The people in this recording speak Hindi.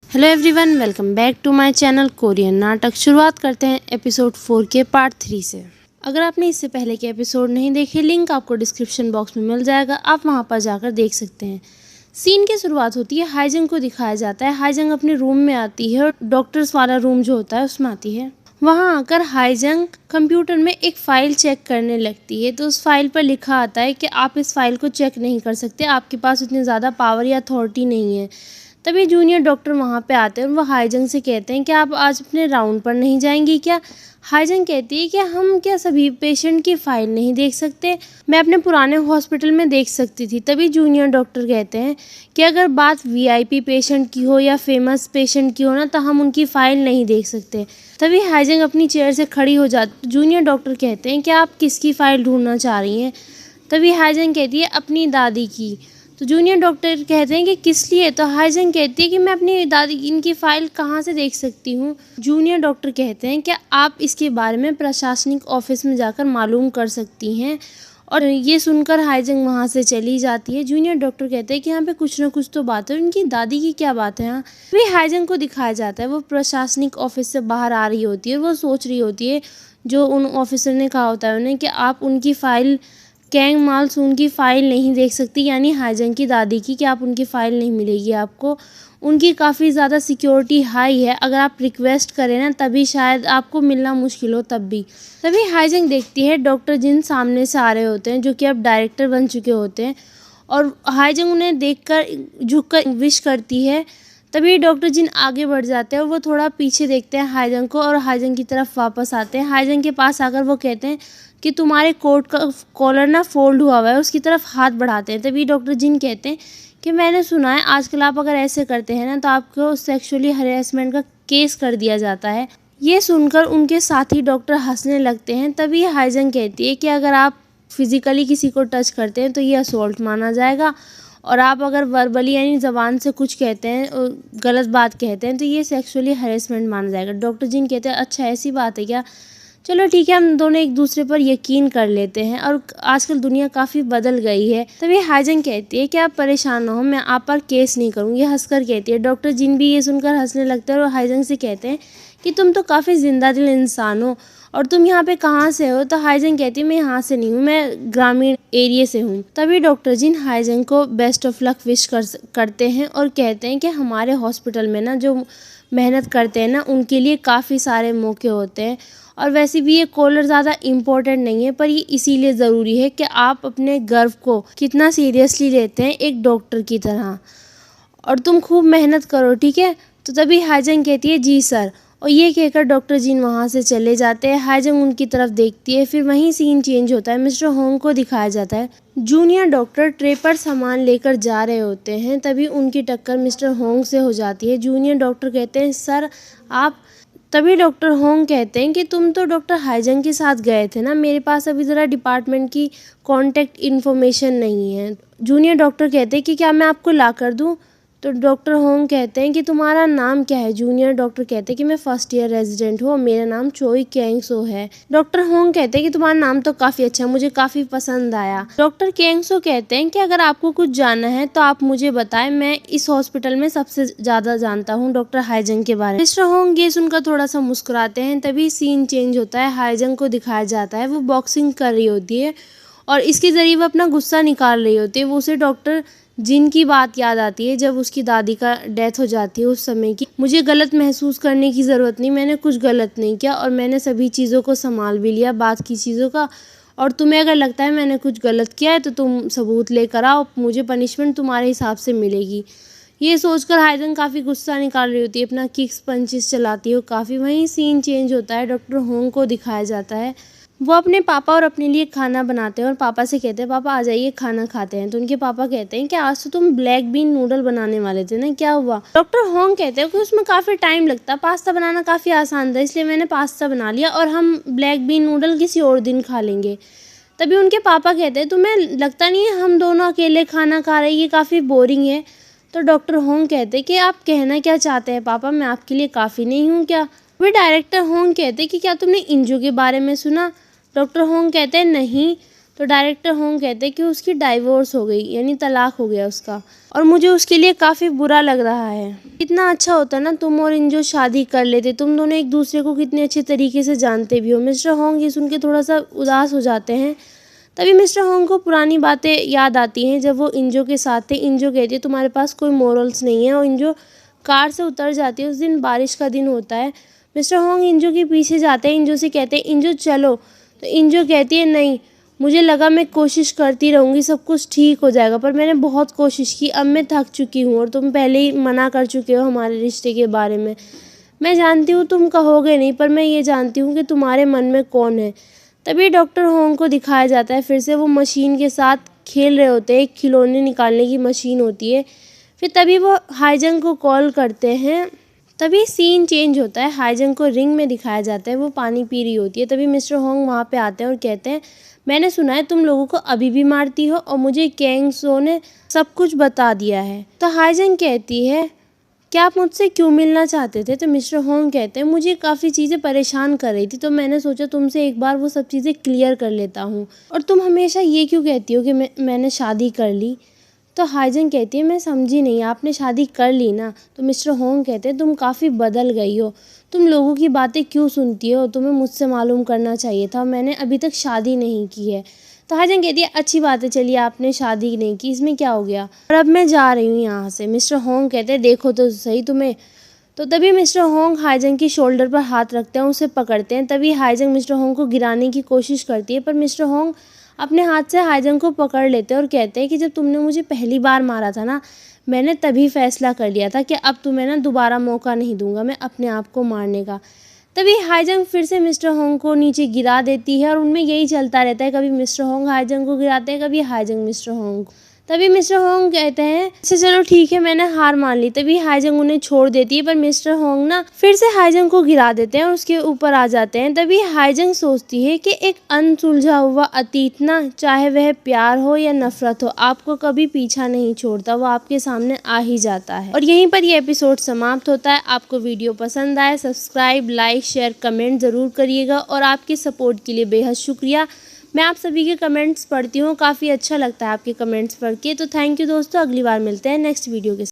Hello everyone, welcome back to my channel Korean natak. शुरुआत करते हैं एपिसोड 4 के पार्ट 3 से। अगर आपने इससे पहले के एपिसोड नहीं देखे, लिंक आपको डिस्क्रिप्शन बॉक्स में मिल जाएगा, आप वहां पर जाकर देख सकते हैं। सीन की शुरुआत होती है, हाईजंग को दिखाया जाता है। हाईजंग अपने रूम में आती है और डॉक्टर्स वाला रूम जो होता है उसमें आती है। वहां आकर हाईजंग कंप्यूटर में एक फ़ाइल चेक करने लगती है। तो उस फाइल पर लिखा आता है कि आप इस फाइल को चेक नहीं कर सकते, आपके पास उतनी ज़्यादा पावर या अथॉरिटी नहीं है। तभी जूनियर डॉक्टर वहाँ पे आते हैं और वो हाईजंग से कहते हैं कि आप आज अपने राउंड पर नहीं जाएंगी क्या। हाईजंग कहती है कि हम क्या सभी पेशेंट की फ़ाइल नहीं देख सकते, मैं अपने पुराने हॉस्पिटल में देख सकती थी। तभी जूनियर डॉक्टर कहते हैं कि अगर बात वीआईपी पेशेंट की हो या फेमस पेशेंट की हो ना, तो हम उनकी फ़ाइल नहीं देख सकते। तभी हाईजंग अपनी चेयर से खड़ी हो जाती। जूनियर डॉक्टर कहते हैं कि आप किसकी फ़ाइल ढूंढना चाह रही हैं। तभी हाईजंग कहती है अपनी दादी की। तो जूनियर डॉक्टर कहते हैं कि किस लिए। तो हाईजंग कहती है कि मैं अपनी दादी इनकी फ़ाइल कहाँ से देख सकती हूँ। जूनियर डॉक्टर कहते हैं कि आप इसके बारे में प्रशासनिक ऑफिस में जाकर मालूम कर सकती हैं। और ये सुनकर हाईजंग वहाँ से चली जाती है। जूनियर डॉक्टर कहते हैं कि यहाँ पे कुछ ना कुछ तो बात है, उनकी दादी की क्या बात है। हाँ, वे हाईजंग को दिखाया जाता है, वो प्रशासनिक ऑफिस से बाहर आ रही होती है। वो सोच रही होती है, जो उन ऑफिसर ने कहा होता है उन्हें कि आप उनकी फ़ाइल कैंग माल्स उनकी फ़ाइल नहीं देख सकती, यानी हाईजंग की दादी की, कि आप उनकी फ़ाइल नहीं मिलेगी आपको। उनकी काफ़ी ज़्यादा सिक्योरिटी हाई है, अगर आप रिक्वेस्ट करें ना तभी शायद आपको मिलना मुश्किल हो तब भी। तभी हाईजंग देखती है डॉक्टर जिन सामने से आ रहे होते हैं, जो कि अब डायरेक्टर बन चुके होते हैं। और हाईजंग उन्हें देखकर झुककर विश करती है। तभी डॉक्टर जिन आगे बढ़ जाते हैं और वो थोड़ा पीछे देखते हैं हाईजंग को और हाईजंग की तरफ वापस आते हैं। हाईजंग के पास आकर वो कहते हैं कि तुम्हारे कोट का कॉलर ना फोल्ड हुआ हुआ है, उसकी तरफ हाथ बढ़ाते हैं। तभी डॉक्टर जिन कहते हैं कि मैंने सुना है आजकल आप अगर ऐसे करते हैं ना तो आपको सेक्सुअली हरेसमेंट का केस कर दिया जाता है। ये सुनकर उनके साथी डॉक्टर हंसने लगते हैं। तभी हाईजंग कहती है कि अगर आप फिजिकली किसी को टच करते हैं तो ये असोल्ट माना जाएगा, और आप अगर वर्बली यानी ज़बान से कुछ कहते हैं, गलत बात कहते हैं, तो ये सेक्सुअली हरेसमेंट माना जाएगा। डॉक्टर जिन कहते हैं अच्छा ऐसी बात है क्या, चलो ठीक है, हम दोनों एक दूसरे पर यकीन कर लेते हैं, और आजकल दुनिया काफ़ी बदल गई है। तभी हाईजंग कहती है कि आप परेशान ना हो, मैं आप पर केस नहीं करूँगी, हंसकर कहती है। डॉक्टर जिन भी ये सुनकर हंसने लगते हैं और हाईजंग से कहते हैं कि तुम तो काफ़ी जिंदा दिल इंसान हो, और तुम यहाँ पे कहाँ से हो। तो हाईजंग कहती है मैं यहाँ से नहीं हूँ, मैं ग्रामीण एरिया से हूँ। तभी डॉक्टर जिन हाईजंग को बेस्ट ऑफ लक विश करते हैं और कहते हैं कि हमारे हॉस्पिटल में ना जो मेहनत करते हैं ना उनके लिए काफ़ी सारे मौके होते हैं, और वैसे भी ये कॉलर ज़्यादा इम्पोर्टेंट नहीं है, पर ये इसीलिए ज़रूरी है कि आप अपने गर्व को कितना सीरियसली लेते हैं एक डॉक्टर की तरह, और तुम खूब मेहनत करो, ठीक है। तो तभी हाईजंग कहती है जी सर, और ये कहकर डॉक्टर जिन वहाँ से चले जाते हैं। हाईजंग उनकी तरफ देखती है। फिर वहीं सीन चेंज होता है, मिस्टर होंग को दिखाया जाता है। जूनियर डॉक्टर ट्रे पर सामान लेकर जा रहे होते हैं। तभी उनकी टक्कर मिस्टर होंग से हो जाती है। जूनियर डॉक्टर कहते हैं सर आप। तभी डॉक्टर होंग कहते हैं कि तुम तो डॉक्टर हाईजंग के साथ गए थे ना, मेरे पास अभी ज़रा डिपार्टमेंट की कॉन्टैक्ट इन्फॉर्मेशन नहीं है। जूनियर डॉक्टर कहते हैं कि क्या मैं आपको ला कर दूँ। तो डॉक्टर होंग कहते हैं कि तुम्हारा नाम क्या है। जूनियर डॉक्टर कहते हैं कि मैं फर्स्ट ईयर रेजिडेंट हूँ, मेरा नाम चोई केंगसो है। डॉक्टर होंग कहते हैं कि तुम्हारा नाम तो काफ़ी अच्छा, मुझे काफ़ी पसंद आया। डॉक्टर केंगसो कहते हैं कि अगर आपको कुछ जानना है तो आप मुझे बताएं, मैं इस हॉस्पिटल में सबसे ज़्यादा जानता हूँ डॉक्टर हाईजंग के बारे में। मिस्टर होंग ये सुनकर थोड़ा सा मुस्कुराते हैं। तभी सीन चेंज होता है, हाईजंग को दिखाया जाता है वो बॉक्सिंग कर रही होती है, और इसके ज़रिए वो अपना गुस्सा निकाल रही होती है। वो उसे डॉक्टर जिनकी बात याद आती है जब उसकी दादी का डेथ हो जाती है उस समय की। मुझे गलत महसूस करने की ज़रूरत नहीं, मैंने कुछ गलत नहीं किया, और मैंने सभी चीज़ों को संभाल भी लिया, बात की चीज़ों का। और तुम्हें अगर लगता है मैंने कुछ गलत किया है तो तुम सबूत लेकर आओ, मुझे पनिशमेंट तुम्हारे हिसाब से मिलेगी। ये सोचकर हाईजंग काफ़ी गुस्सा निकाल रही होती है, अपना किक्स पंचेस चलाती है काफ़ी। वहीं सीन चेंज होता है, डॉक्टर होंग को दिखाया जाता है। वो अपने पापा और अपने लिए खाना बनाते हैं और पापा से कहते हैं पापा आ जाइए खाना खाते हैं। तो उनके पापा कहते हैं कि आज तो तुम ब्लैक बीन नूडल बनाने वाले थे ना, क्या हुआ। डॉक्टर होंग कहते हैं कि उसमें काफ़ी टाइम लगता, पास्ता बनाना काफ़ी आसान था, इसलिए मैंने पास्ता बना लिया, और हम ब्लैक बीन नूडल किसी और दिन खा लेंगे। तभी उनके पापा कहते हैं तुम्हें लगता नहीं है हम दोनों अकेले खाना खा रहे हैं, ये काफ़ी बोरिंग है। तो डॉक्टर होंग कहते हैं कि आप कहना क्या चाहते हैं पापा, मैं आपके लिए काफ़ी नहीं हूँ क्या। वे डायरेक्टर होंग कहते हैं कि क्या तुमने इंजू के बारे में सुना। डॉक्टर होंग कहते हैं नहीं। तो डायरेक्टर होंग कहते हैं कि उसकी डाइवोर्स हो गई, यानी तलाक हो गया उसका, और मुझे उसके लिए काफ़ी बुरा लग रहा है। कितना अच्छा होता ना तुम और इंजो शादी कर लेते, तुम दोनों एक दूसरे को कितने अच्छे तरीके से जानते भी हो। मिस्टर होंग ये सुन के थोड़ा सा उदास हो जाते हैं। तभी मिस्टर होंग को पुरानी बातें याद आती हैं जब वो इंजो के साथ थे। इंजो कहती है तुम्हारे पास कोई मोरल्स नहीं है, और इंजो कार से उतर जाती है। उस दिन बारिश का दिन होता है। मिस्टर होंग इंजो के पीछे जाते हैं, इंजो से कहते हैं इंजो चलो, तो इंजो कहती है नहीं, मुझे लगा मैं कोशिश करती रहूँगी सब कुछ ठीक हो जाएगा, पर मैंने बहुत कोशिश की, अब मैं थक चुकी हूँ और तुम पहले ही मना कर चुके हो हमारे रिश्ते के बारे में। मैं जानती हूँ तुम कहोगे नहीं, पर मैं ये जानती हूँ कि तुम्हारे मन में कौन है। तभी डॉक्टर होंग को दिखाया जाता है फिर से वो मशीन के साथ खेल रहे होते हैं, एक खिलौने निकालने की मशीन होती है। फिर तभी वो हाईजंग को कॉल करते हैं। तभी सीन चेंज होता है, हाईजंग को रिंग में दिखाया जाता है, वो पानी पी रही होती है। तभी मिस्टर होंग वहाँ पे आते हैं और कहते हैं मैंने सुना है तुम लोगों को अभी भी मारती हो, और मुझे कैंग सो ने सब कुछ बता दिया है। तो हाईजंग कहती है क्या आप मुझसे क्यों मिलना चाहते थे? तो मिस्टर होंग कहते हैं मुझे काफ़ी चीज़ें परेशान कर रही थी, तो मैंने सोचा तुमसे एक बार वो सब चीज़ें क्लियर कर लेता हूँ। और तुम हमेशा ये क्यों कहती हो कि मैंने शादी कर ली? तो हाईजंग कहती है मैं समझी नहीं, आपने शादी कर ली ना? तो मिस्टर होंग कहते हैं तुम काफ़ी बदल गई हो, तुम लोगों की बातें क्यों सुनती हो? तुम्हें मुझसे मालूम करना चाहिए था, मैंने अभी तक शादी नहीं की है। तो हाईजंग कहती है अच्छी बात है, चलिए आपने शादी नहीं की, इसमें क्या हो गया, और अब मैं जा रही हूँ यहाँ से। मिस्टर होंग कहते हैं देखो तो सही तुम्हें। तो तभी मिस्टर होंग हाईजंग की शोल्डर पर हाथ रखते हैं, उसे पकड़ते हैं। तभी हाईजंग मिस्टर होंग को गिराने की कोशिश करती है, पर मिस्टर होंग अपने हाथ से हाईजंग को पकड़ लेते हैं और कहते हैं कि जब तुमने मुझे पहली बार मारा था ना, मैंने तभी फैसला कर लिया था कि अब तुम्हें ना दोबारा मौका नहीं दूंगा मैं अपने आप को मारने का। तभी हाईजंग फिर से मिस्टर होंग को नीचे गिरा देती है, और उनमें यही चलता रहता है, कभी मिस्टर होंग हाईजंग को गिराते हैं, कभी हाईजंग मिस्टर होंग को। तभी मिस्टर होंग कहते हैं अच्छा चलो ठीक है मैंने हार मान ली। तभी हाईजंग उन्हें छोड़ देती है, पर मिस्टर होंग ना फिर से हाईजंग को गिरा देते हैं और उसके ऊपर आ जाते हैं। तभी हाईजंग सोचती है कि एक अनसुलझा हुआ अतीत ना, चाहे वह प्यार हो या नफरत हो, आपको कभी पीछा नहीं छोड़ता, वो आपके सामने आ ही जाता है। और यहीं पर ये एपिसोड समाप्त होता है। आपको वीडियो पसंद आए सब्सक्राइब लाइक शेयर कमेंट ज़रूर करिएगा, और आपके सपोर्ट के लिए बेहद शुक्रिया। मैं आप सभी के कमेंट्स पढ़ती हूँ, काफ़ी अच्छा लगता है आपके कमेंट्स पढ़ के। तो थैंक यू दोस्तों, अगली बार मिलते हैं नेक्स्ट वीडियो के साथ।